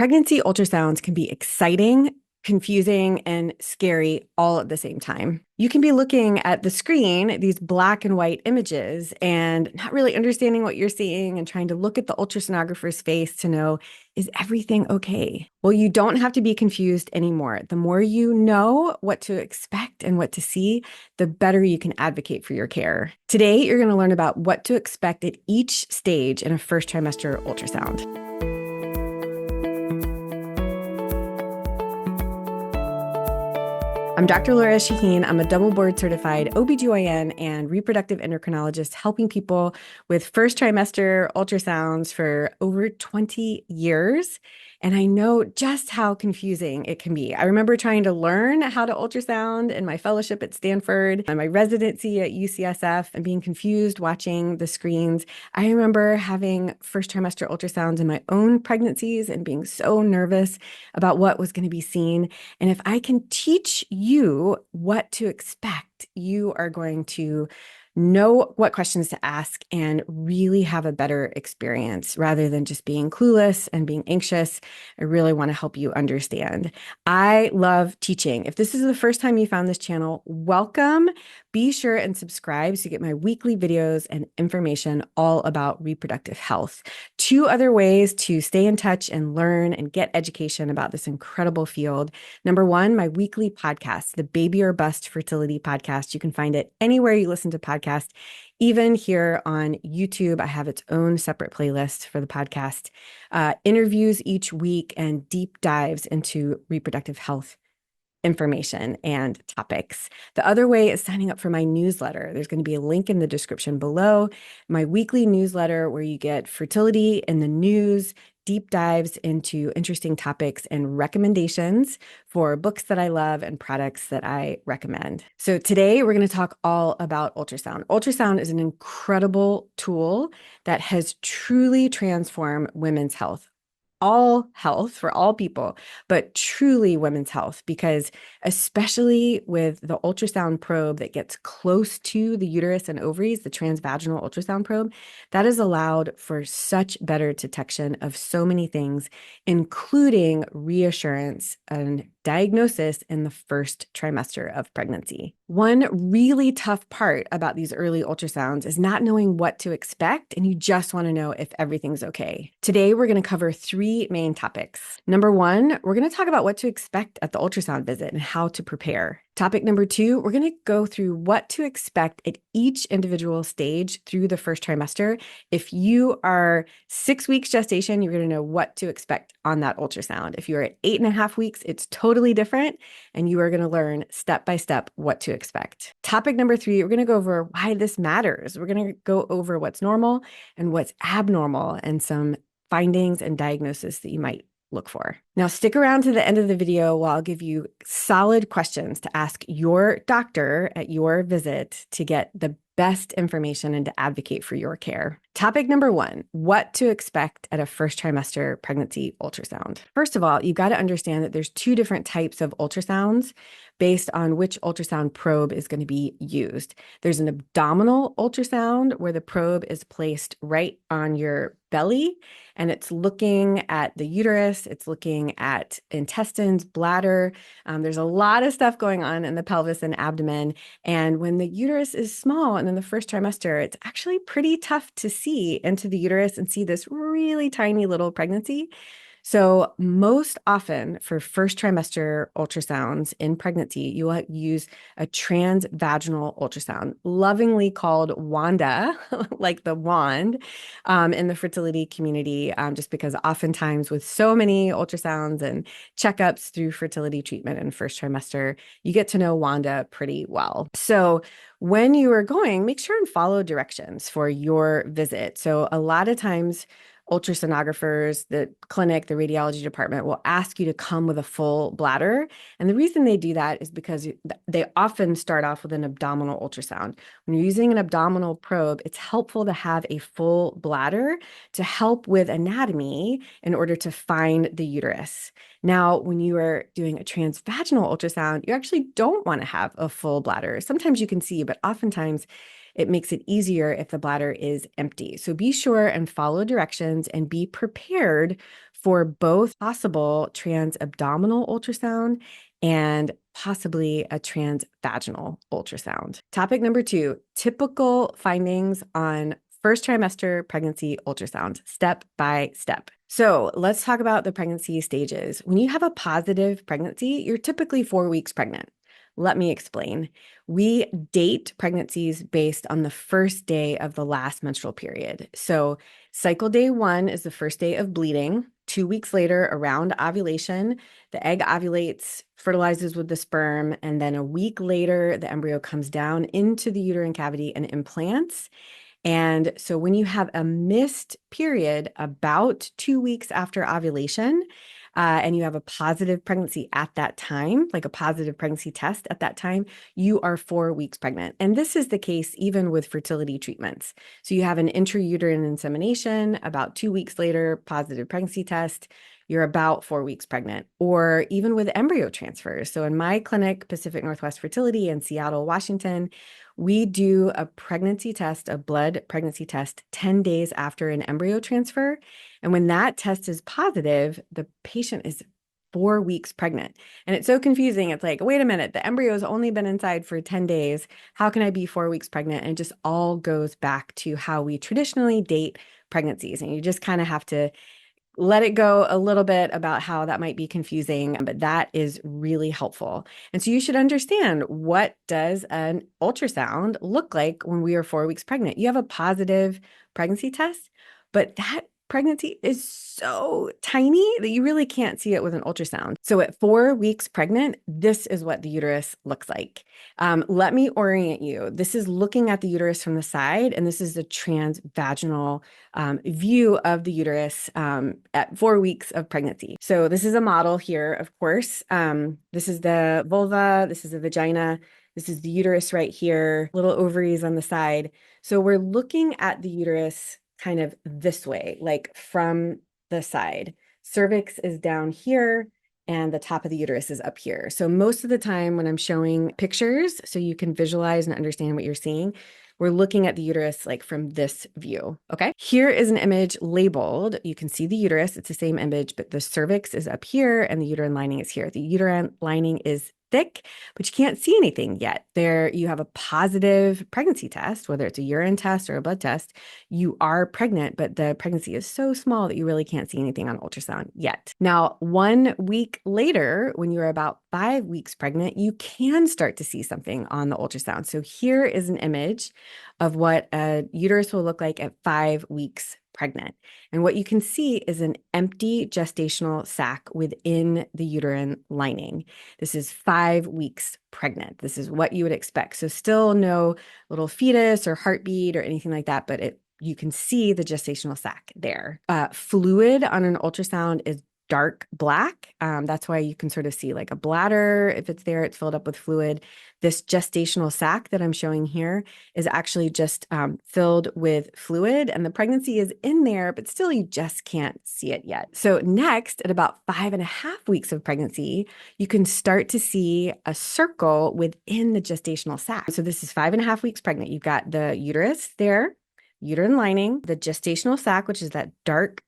Pregnancy ultrasounds can be exciting, confusing, and scary all at the same time. You can be looking at the screen, these black and white images, and not really understanding what you're seeing and trying to look at the ultrasonographer's face to know, is everything okay? Well, you don't have to be confused anymore. The more you know what to expect and what to see, the better you can advocate for your care. Today, you're going to learn about what to expect at each stage in a first trimester ultrasound. I'm Dr. Lora Shahine. I'm a double board certified OBGYN and reproductive endocrinologist helping people with first trimester ultrasounds for over 20 years. And I know just how confusing it can be. I remember trying to learn how to ultrasound in my fellowship at Stanford and my residency at UCSF and being confused watching the screens. I remember having first trimester ultrasounds in my own pregnancies and being so nervous about what was going to be seen. And if I can teach you what to expect, you are going to know what questions to ask and really have a better experience rather than just being clueless and being anxious. I really want to help you understand. I love teaching. If this is the first time you found this channel, welcome. Be sure and subscribe so you get my weekly videos and information all about reproductive health. 2 other ways to stay in touch and learn and get education about this incredible field. Number 1, my weekly podcast, the Baby or Bust Fertility Podcast. You can find it anywhere you listen to podcasts. Even here on YouTube, I have its own separate playlist for the podcast. Interviews each week and deep dives into reproductive health information and topics. The other way is signing up for my newsletter. There's going to be a link in the description below. My weekly newsletter where you get fertility in the news, deep dives into interesting topics and recommendations for books that I love and products that I recommend. So today we're going to talk all about ultrasound. Ultrasound is an incredible tool that has truly transformed women's health. All health for all people, but truly women's health, because especially with the ultrasound probe that gets close to the uterus and ovaries, the transvaginal ultrasound probe, that has allowed for such better detection of so many things, including reassurance and diagnosis in the first trimester of pregnancy. One really tough part about these early ultrasounds is not knowing what to expect, and you just want to know if everything's okay. Today, we're going to cover 3 main topics. Number 1, we're going to talk about what to expect at the ultrasound visit and how to prepare. Topic number 2, we're going to go through what to expect at each individual stage through the first trimester. If you are 6 weeks gestation, you're going to know what to expect on that ultrasound. If you're at 8.5 weeks, it's totally different, and you are going to learn step by step what to expect. Topic number 3, we're going to go over why this matters. We're going to go over what's normal and what's abnormal and some findings and diagnosis that you might look for. Now, stick around to the end of the video while I'll give you solid questions to ask your doctor at your visit to get the best information and to advocate for your care. Topic number 1, what to expect at a first trimester pregnancy ultrasound. First of all, you've got to understand that there's 2 different types of ultrasounds based on which ultrasound probe is going to be used. There's an abdominal ultrasound where the probe is placed right on your belly and it's looking at the uterus, it's looking at intestines, bladder. There's a lot of stuff going on in the pelvis and abdomen. And when the uterus is small and in the first trimester, it's actually pretty tough to see into the uterus and see this really tiny little pregnancy. So most often for first trimester ultrasounds in pregnancy, you will use a transvaginal ultrasound, lovingly called Wanda, like the wand, in the fertility community, just because oftentimes with so many ultrasounds and checkups through fertility treatment in first trimester, you get to know Wanda pretty well. So when you are going, make sure and follow directions for your visit. So a lot of times, ultrasonographers, the clinic, the radiology department will ask you to come with a full bladder. And the reason they do that is because they often start off with an abdominal ultrasound. When you're using an abdominal probe, it's helpful to have a full bladder to help with anatomy in order to find the uterus. Now, when you are doing a transvaginal ultrasound, you actually don't want to have a full bladder. Sometimes you can see, but oftentimes it makes it easier if the bladder is empty. So be sure and follow directions and be prepared for both possible trans-abdominal ultrasound and possibly a transvaginal ultrasound. Topic number 2, typical findings on first trimester pregnancy ultrasound, step by step. So let's talk about the pregnancy stages. When you have a positive pregnancy, you're typically 4 weeks pregnant. Let me explain. We date pregnancies based on the first day of the last menstrual period. So cycle day 1 is the first day of bleeding. 2 weeks later, around ovulation, the egg ovulates, fertilizes with the sperm, and then a week later, the embryo comes down into the uterine cavity and implants. And so when you have a missed period about 2 weeks after ovulation, and you have a positive pregnancy at that time, like a positive pregnancy test at that time, you are 4 weeks pregnant. And this is the case even with fertility treatments. So you have an intrauterine insemination, about 2 weeks later, positive pregnancy test, you're about 4 weeks pregnant, or even with embryo transfers. So in my clinic, Pacific NW Fertility in Seattle, Washington, we do a pregnancy test, a blood pregnancy test, 10 days after an embryo transfer. And when that test is positive, the patient is 4 weeks pregnant. And it's so confusing. It's like, wait a minute, the embryo has only been inside for 10 days. How can I be 4 weeks pregnant? And it just all goes back to how we traditionally date pregnancies. And you just kind of have to let it go a little bit about how that might be confusing, but that is really helpful. And so you should understand, what does an ultrasound look like when we are 4 weeks pregnant? You have a positive pregnancy test, but that pregnancy is so tiny that you really can't see it with an ultrasound. So at 4 weeks pregnant, this is what the uterus looks like. Let me orient you. This is looking at the uterus from the side, and this is the transvaginal view of the uterus at 4 weeks of pregnancy. So this is a model here, of course. This is the vulva, this is the vagina, this is the uterus right here, little ovaries on the side. So we're looking at the uterus kind of this way, like from the side. Cervix is down here and the top of the uterus is up here. So most of the time when I'm showing pictures, so you can visualize and understand what you're seeing, we're looking at the uterus like from this view, okay? Here is an image labeled. You can see the uterus, it's the same image, but the cervix is up here and the uterine lining is here. The uterine lining is thick, but you can't see anything yet. There you have a positive pregnancy test, whether it's a urine test or a blood test, you are pregnant, but the pregnancy is so small that you really can't see anything on ultrasound yet. Now, 1 week later, when you're about 5 weeks pregnant, you can start to see something on the ultrasound. So here is an image of what a uterus will look like at 5 weeks pregnant. And what you can see is an empty gestational sac within the uterine lining. This is 5 weeks pregnant. This is what you would expect. So still no little fetus or heartbeat or anything like that, but you can see the gestational sac there. Fluid on an ultrasound is dark black. That's why you can sort of see like a bladder. If it's there, it's filled up with fluid. This gestational sac that I'm showing here is actually just filled with fluid, and the pregnancy is in there, but still you just can't see it yet. So next, at about 5.5 weeks of pregnancy, you can start to see a circle within the gestational sac. So this is 5.5 weeks pregnant. You've got the uterus there, uterine lining, the gestational sac, which is that dark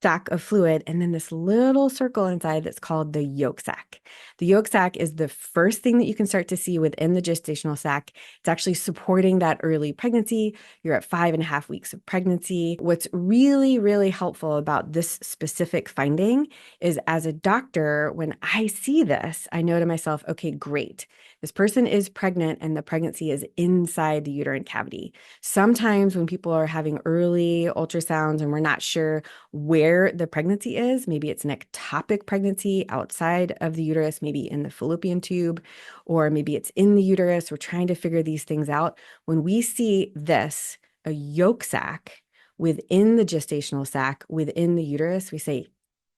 sac of fluid, and then this little circle inside that's called the yolk sac. The yolk sac is the first thing that you can start to see within the gestational sac. It's actually supporting that early pregnancy. You're at 5.5 weeks of pregnancy. What's really, really helpful about this specific finding is, as a doctor, when I see this, I know to myself, okay, great. This person is pregnant and the pregnancy is inside the uterine cavity. Sometimes when people are having early ultrasounds and we're not sure where the pregnancy is, maybe it's an ectopic pregnancy outside of the uterus, maybe in the fallopian tube, or maybe it's in the uterus. We're trying to figure these things out. When we see this, a yolk sac within the gestational sac, within the uterus, we say,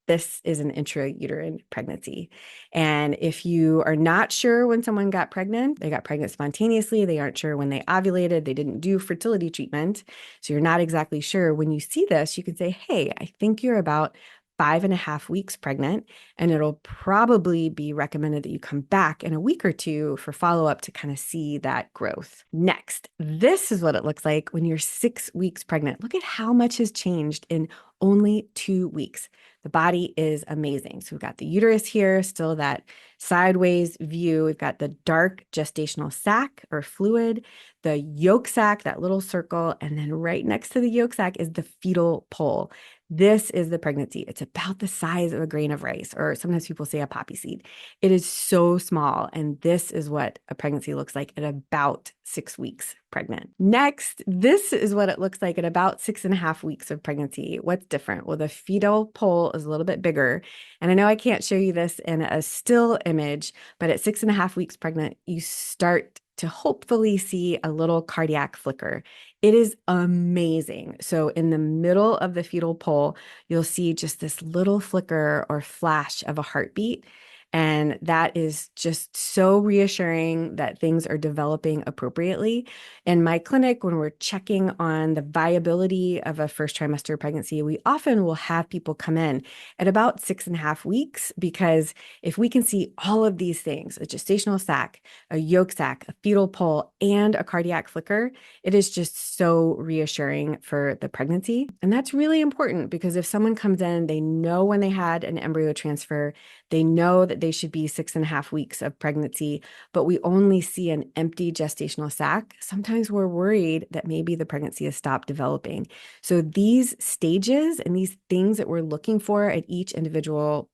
this is an intrauterine pregnancy. And if you are not sure when someone got pregnant, they got pregnant spontaneously, they aren't sure when they ovulated, they didn't do fertility treatment, so you're not exactly sure, when you see this, you can say, hey, I think you're about 5.5 weeks pregnant, and it'll probably be recommended that you come back in a week or two for follow-up to kind of see that growth. Next, this is what it looks like when you're 6 weeks pregnant. Look at how much has changed in only 2 weeks. The body is amazing. So we've got the uterus here, still that sideways view. We've got the dark gestational sac or fluid, the yolk sac, that little circle, and then right next to the yolk sac is the fetal pole. This is the pregnancy. It's about the size of a grain of rice, or sometimes people say a poppy seed. It is so small, and this is what a pregnancy looks like at about 6 weeks pregnant. Next, this is what it looks like at about 6.5 weeks of pregnancy. What's different? Well, the fetal pole is a little bit bigger, and I know I can't show you this in a still image, but at 6.5 weeks pregnant, you start to hopefully see a little cardiac flicker. It is amazing. So in the middle of the fetal pole, you'll see just this little flicker or flash of a heartbeat. And that is just so reassuring that things are developing appropriately. In my clinic, when we're checking on the viability of a first trimester pregnancy, we often will have people come in at about 6.5 weeks, because if we can see all of these things, a gestational sac, a yolk sac, a fetal pole, and a cardiac flicker, it is just so reassuring for the pregnancy. And that's really important, because if someone comes in, they know when they had an embryo transfer, they know that they should be 6.5 weeks of pregnancy, but we only see an empty gestational sac. Sometimes we're worried that maybe the pregnancy has stopped developing. So these stages and these things that we're looking for at each individual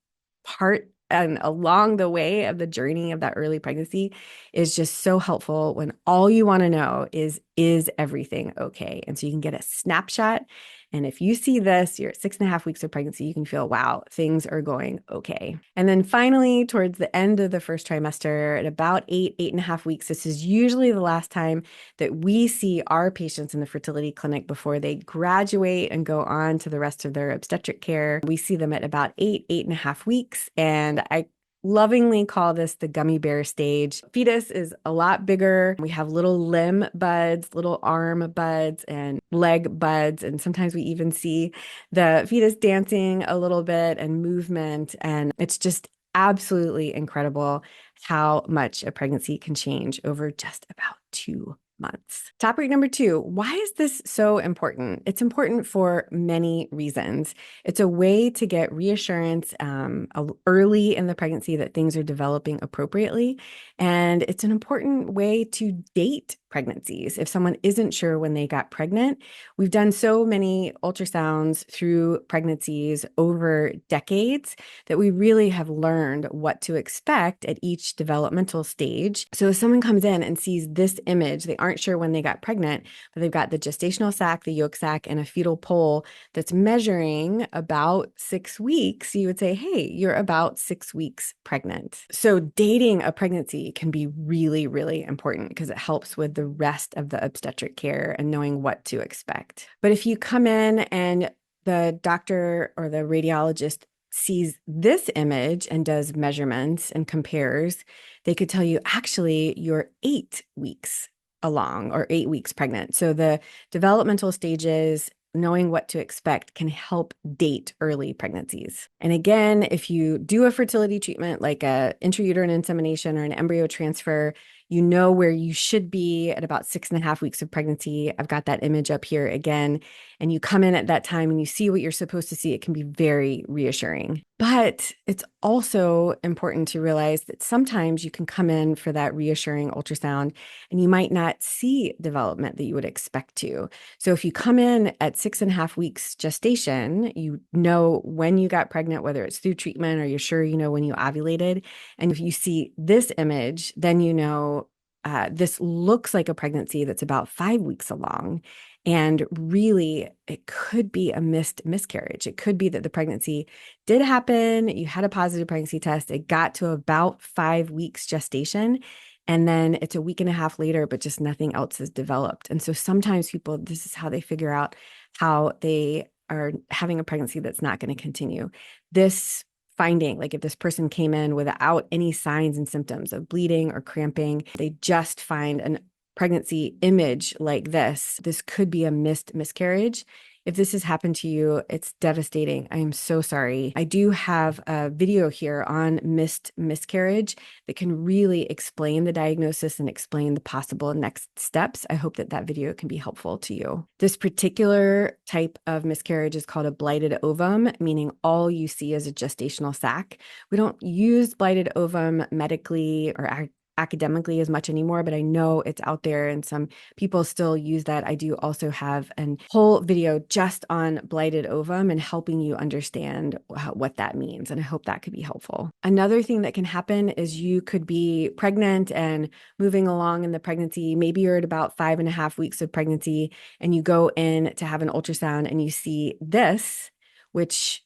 part and along the way of the journey of that early pregnancy is just so helpful when all you want to know is everything okay? And so you can get a snapshot. And if you see this, you're at 6.5 weeks of pregnancy, you can feel, wow, things are going okay. And then finally, towards the end of the first trimester, at about 8.5 weeks, this is usually the last time that we see our patients in the fertility clinic before they graduate and go on to the rest of their obstetric care. We see them at about 8.5 weeks. And I lovingly call this the gummy bear stage. Fetus is a lot bigger. We have little limb buds, little arm buds, and leg buds. And sometimes we even see the fetus dancing a little bit and movement. And it's just absolutely incredible how much a pregnancy can change over just about 2 months. Topic number 2, why is this so important? It's important for many reasons. It's a way to get reassurance early in the pregnancy that things are developing appropriately. And it's an important way to date pregnancies. If someone isn't sure when they got pregnant, we've done so many ultrasounds through pregnancies over decades that we really have learned what to expect at each developmental stage. So if someone comes in and sees this image, they aren't sure when they got pregnant, but they've got the gestational sac, the yolk sac, and a fetal pole that's measuring about 6 weeks, you would say, hey, you're about 6 weeks pregnant. So dating a pregnancy can be really, really important because it helps with the rest of the obstetric care and knowing what to expect. But if you come in and the doctor or the radiologist sees this image and does measurements and compares, they could tell you, actually, you're 8 weeks along or 8 weeks pregnant. So the developmental stages, knowing what to expect, can help date early pregnancies. And again, if you do a fertility treatment like a intrauterine insemination or an embryo transfer, you know where you should be at about 6.5 weeks of pregnancy. I've got that image up here again. And you come in at that time and you see what you're supposed to see. It can be very reassuring. But it's also important to realize that sometimes you can come in for that reassuring ultrasound and you might not see development that you would expect to. So if you come in at 6.5 weeks gestation, you know when you got pregnant, whether it's through treatment or you're sure you know when you ovulated. And if you see this image, then you know this looks like a pregnancy that's about 5 weeks along. And really, it could be a miscarriage. It could be that the pregnancy did happen. You had a positive pregnancy test. It got to about 5 weeks gestation. And then it's a week and a half later, but just nothing else has developed. And so sometimes people, this is how they figure out how they are having a pregnancy that's not going to continue. This finding, like if this person came in without any signs and symptoms of bleeding or cramping, they just find an pregnancy image like this could be a miscarriage. If this has happened to you, it's devastating. I am so sorry. I do have a video here on missed miscarriage that can really explain the diagnosis and explain the possible next steps. I hope that that video can be helpful to you. This particular type of miscarriage is called a blighted ovum, meaning all you see is a gestational sac. We don't use blighted ovum medically or academically as much anymore, but I know it's out there and some people still use that. I do also have a whole video just on blighted ovum and helping you understand what that means. And I hope that could be helpful. Another thing that can happen is you could be pregnant and moving along in the pregnancy. Maybe you're at about 5.5 weeks of pregnancy and you go in to have an ultrasound and you see this, which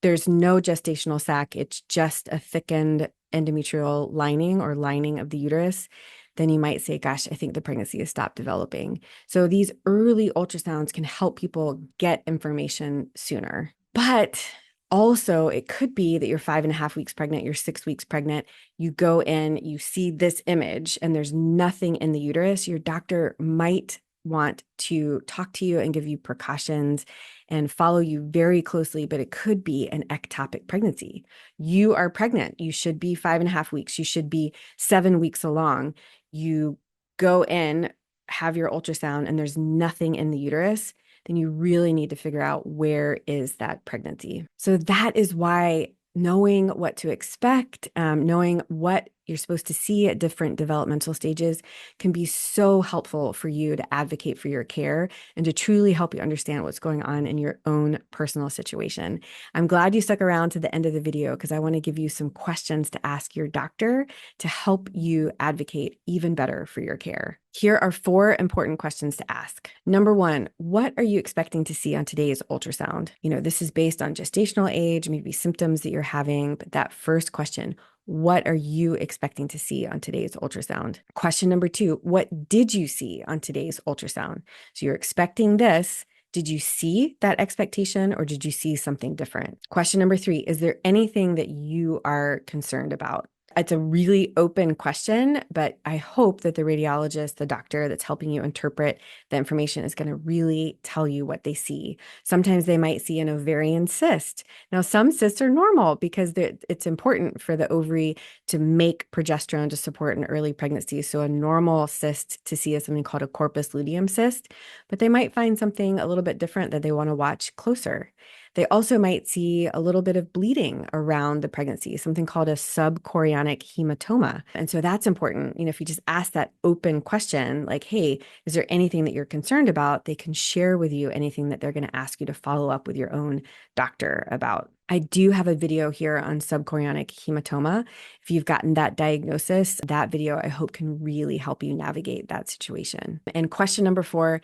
there's no gestational sac. It's just a thickened endometrial lining or lining of the uterus. Then you might say, gosh, I think the pregnancy has stopped developing. So these early ultrasounds can help people get information sooner. But also, it could be that you're 5.5 weeks pregnant, you're 6 weeks pregnant, you go in, you see this image, and there's nothing in the uterus. Your doctor might want to talk to you and give you precautions and follow you very closely, but it could be an ectopic pregnancy. You are pregnant. You should be 5.5 weeks. You should be 7 weeks along. You go in, have your ultrasound, and there's nothing in the uterus, then you really need to figure out where is that pregnancy. So that is why knowing what to expect, knowing what you're supposed to see at different developmental stages can be so helpful for you to advocate for your care and to truly help you understand what's going on in your own personal situation. I'm glad you stuck around to the end of the video because I want to give you some questions to ask your doctor to help you advocate even better for your care. Here are 4 important questions to ask. Number 1, what are you expecting to see on today's ultrasound? This is based on gestational age, maybe symptoms that you're having, but that first question, what are you expecting to see on today's ultrasound? Question number 2, what did you see on today's ultrasound? So you're expecting this. Did you see that expectation or did you see something different? Question number 3, is there anything that you are concerned about? It's a really open question, but I hope that the radiologist, the doctor that's helping you interpret the information is going to really tell you what they see. Sometimes they might see an ovarian cyst. Now, some cysts are normal because it's important for the ovary to make progesterone to support an early pregnancy. So a normal cyst to see is something called a corpus luteum cyst, but they might find something a little bit different that they want to watch closer. They also might see a little bit of bleeding around the pregnancy, something called a subchorionic hematoma. And so that's important. If you just ask that open question, like, hey, is there anything that you're concerned about? They can share with you anything that they're going to ask you to follow up with your own doctor about. I do have a video here on subchorionic hematoma. If you've gotten that diagnosis, that video I hope can really help you navigate that situation. And question number 4,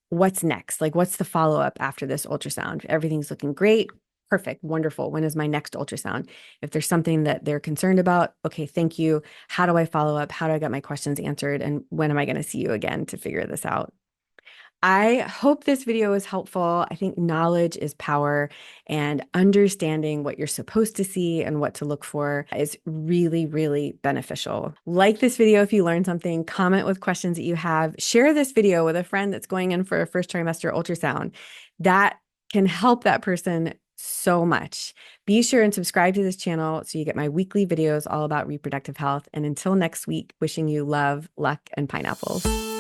what's next? Like, what's the follow-up after this ultrasound? Everything's looking great. Perfect. Wonderful. When is my next ultrasound? If there's something that they're concerned about, okay, thank you. How do I follow up? How do I get my questions answered? And when am I going to see you again to figure this out? I hope this video was helpful. I think knowledge is power, and understanding what you're supposed to see and what to look for is really, really beneficial. Like this video if you learned something, comment with questions that you have, share this video with a friend that's going in for a first trimester ultrasound. That can help that person so much. Be sure and subscribe to this channel so you get my weekly videos all about reproductive health. And until next week, wishing you love, luck, and pineapples.